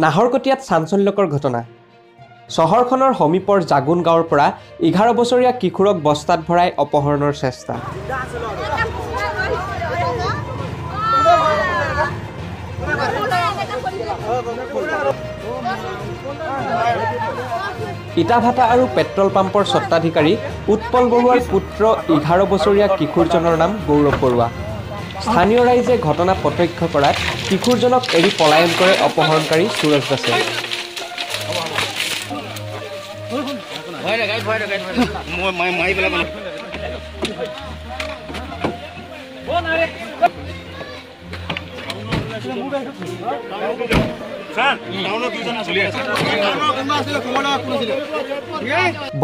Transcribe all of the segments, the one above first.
নাহৰকটীয়াত চাঞ্চল্যকৰ ঘটনা। চহৰখনৰ সমীপৰ জাগুন গাঁৱৰ পৰা 11 বছৰীয়া কিশোৰক বস্তাত ভৰাই অপহৰণৰ চেষ্টা। ইটাভাটা আৰু পেট্ৰল পাম্পৰ স্বত্বাধিকাৰী উৎপল বৰুৱাৰ পুত্ৰ 11 বছৰীয়া কিশোৰজনৰ নাম গৌৰৱ বৰুৱা। স্থানীয় ৰাইজে ঘটনা প্ৰত্যক্ষ কৰাত কিশোৰজনক এৰি পলায়ন কৰে অপহৰণকাৰী সুৰজ দাসে।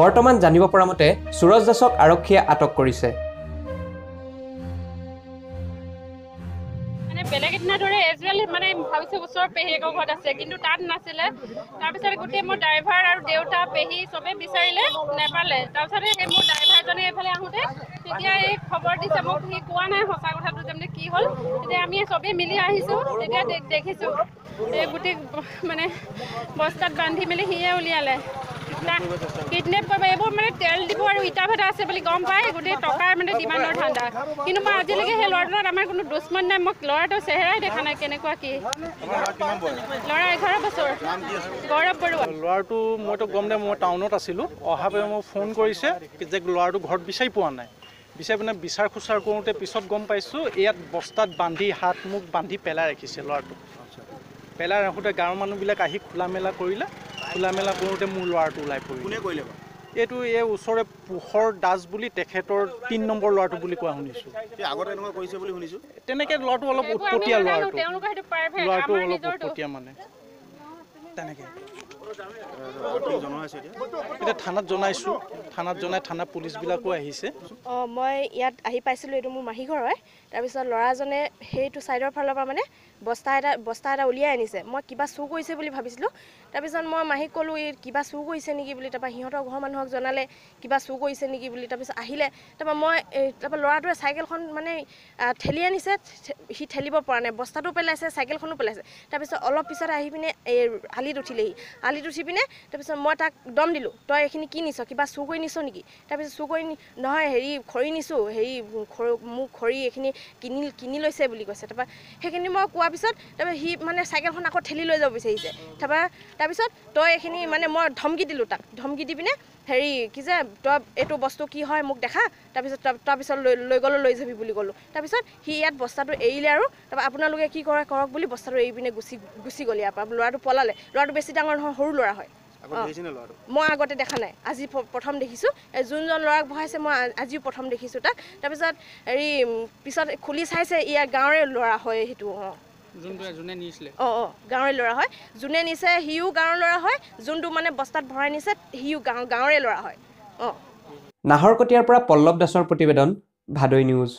বৰ্তমান জানিব পৰা মতে সুৰজ দাসক আৰক্ষীয়ে আটক কৰিছে। বেলেগ দিনা ধৰে এজুৱেল মানে ভাবিছোঁ ওচৰৰ পেহীয়েকৰ ঘৰত আছে, কিন্তু তাত নাছিলে। তাৰপিছত গোটেই মোৰ ড্ৰাইভাৰ আৰু দেউতা পেহী চবেই বিচাৰিলে, নেপালে। তাৰপিছতে সেই মোৰ ড্ৰাইভাৰজনে এইফালে আহোঁতে তেতিয়া এই খবৰ দিছে মোক, সি কোৱা নাই সঁচা কথাটো যে কি হ'ল। তেতিয়া আমি চবেই মিলি আহিছোঁ, তেতিয়া দেখিছোঁ এই গোটেই মানে বস্তাত বান্ধি মেলি সিয়ে উলিয়ালে। কিডনেপ কৰিব, এইবোৰ মানে তেল দিব আৰু ইটা ভাটা আছে বুলি গম পাই গোটেই টকাৰ মানে ডিমাণ্ডৰ ধান্দা। কিন্তু মই আজিলৈকে সেই ল'ৰাটোত আমাৰ কোনো দুশ্মন নাই, মোক ল'ৰাটোৰ চেহেৰাই দেখা নাই কেনেকুৱা কি। ল'ৰা 11 বছৰ, গৌৰৱ বৰুৱা। ল'ৰাটো মইতো গম নাই, মই টাউনত আছিলোঁ। অহা পাই মোক ফোন কৰিছে যে ল'ৰাটো ঘৰত বিচাৰি পোৱা নাই। বিচাৰি পিনে বিচাৰ খোচাৰ কৰোঁতে পিছত গম পাইছোঁ ইয়াত বস্তাত বান্ধি হাত মুখ বান্ধি পেলাই ৰাখিছে ল'ৰাটো। পেলাই ৰাখোঁতে গাঁৱৰ মানুহবিলাক আহি খোলা মেলা কৰিলে। খোলা মেলা কৰোঁতে মোৰ ল'ৰাটো ওলাই পৰিলে। এইটো এই ওচৰে পোহৰ দাস বুলি তেখেতৰ 3 নম্বৰ ল'ৰাটো বুলি কোৱা শুনিছোঁ। তেনেকৈ ল'ৰাটো অলপ উৎপতীয়া, ল'ৰাটো অলপ উৎপতীয়া মানে তেনেকৈ। এতিয়া থানাত জনাইছোঁ, থানাত জনাই থানা পুলিচবিলাকো আহিছে। মই ইয়াত আহি পাইছিলোঁ, এইটো মোৰ মাহী ঘৰ হয়। তাৰপিছত ল'ৰাজনে সেইটো ছাইডৰ ফালৰ পৰা মানে বস্তা এটা উলিয়াই আনিছে। মই কিবা চুৰ কৰিছে বুলি ভাবিছিলোঁ। তাৰপিছত মই মাহীক ক'লোঁ এই কিবা চুৰ কৰিছে নেকি বুলি। তাৰপৰা সিহঁতৰ ঘৰৰ মানুহক জনালে কিবা চুৰ কৰিছে নেকি বুলি। তাৰপিছত আহিলে, তাৰপৰা ল'ৰাটোৱে চাইকেলখন মানে ঠেলি আনিছে, সি ঠেলিব পৰা নাই, বস্তাটো পেলাইছে, চাইকেলখনো পেলাইছে। তাৰপিছত অলপ পিছত আহি পিনে এই আলিত উঠিলেহি। আলিত উঠি পিনে তাৰপিছত মই তাক দম দিলোঁ, তই এইখিনি কি নিছ, কিবা চুৰ কৰি নিছ নেকি? তাৰপিছত চুৰ কৰি নহয়, খৰি নিছোঁ, মোক খৰি এইখিনি কিনি লৈছে বুলি কৈছে। তাৰপৰা সেইখিনি মই কোৱাৰ পিছত তাৰপৰা সি মানে চাইকেলখন আকৌ ঠেলি লৈ যাব বিচাৰিছে। তাৰপিছত তই এইখিনি মানে মই ধমকি দিলোঁ তাক, ধমকি দি পিনে কি যে তই এইটো বস্তু কি হয় মোক দেখা, তাৰপিছত লৈ গ'লোঁ, লৈ যাবি বুলি ক'লোঁ। তাৰপিছত সি ইয়াত বস্তাটো এৰিলে আৰু তাৰপৰা আপোনালোকে কি কৰে কৰক বুলি বস্তাটো এৰি পিনে গুচি গ'ল ইয়াৰ পৰা। ল'ৰাটো পলালে। ল'ৰাটো বেছি ডাঙৰ নহয়, সৰু ল'ৰা হয়। মই আগতে দেখা নাই, আজি প্ৰথম দেখিছোঁ। যোনজন ল'ৰাক বহাইছে মই আজিও প্ৰথম দেখিছোঁ তাক। তাৰপিছত পিছত খুলি চাইছে ইয়াৰ গাঁৱৰে ল'ৰা হয় সেইটো। যোনে নিছিলে গাঁৱৰে ল'ৰা হয়। যোনে নিছে সিও গাঁৱৰ ল'ৰা হয়, যোনটো মানে বস্তাত ভৰাই নিছে সিও গাঁৱৰে ল'ৰা হয়। নাহৰকটীয়াৰ পৰা পল্লৱ দাসৰ প্ৰতিবেদন, ভাদৈ নিউজ।